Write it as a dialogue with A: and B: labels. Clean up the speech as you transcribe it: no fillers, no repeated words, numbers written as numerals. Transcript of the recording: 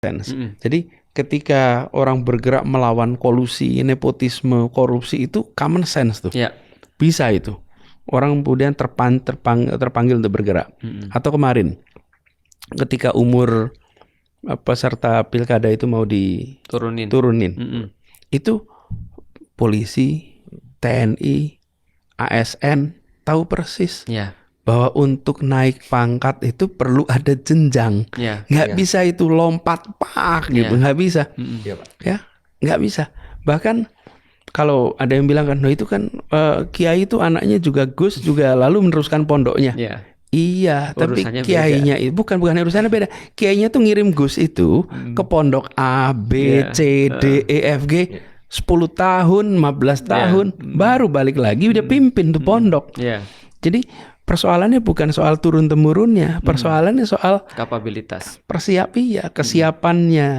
A: sense. Jadi ketika orang bergerak melawan kolusi, nepotisme, korupsi itu common sense tuh.
B: Ya.
A: Bisa itu. Orang kemudian terpanggil untuk bergerak. Atau kemarin ketika umur peserta pilkada itu mau diturunin. Itu polisi, TNI, ASN tahu persis.
B: Ya.
A: Bahwa untuk naik pangkat itu perlu ada jenjang, nggak bisa itu lompat gitu, nggak bisa, ya nggak bisa. Bahkan kalau ada yang bilang kan, no itu kan kiai itu anaknya juga Gus juga lalu meneruskan pondoknya. Iya, tapi kiainya itu bukan urusannya beda. Kiainya tuh ngirim Gus itu ke pondok A, B, C, D, E, F, G 10 tahun, 15 tahun, baru balik lagi udah pimpin tuh pondok. Jadi persoalannya bukan soal turun temurunnya, persoalannya soal
B: kapabilitas,
A: kesiapannya,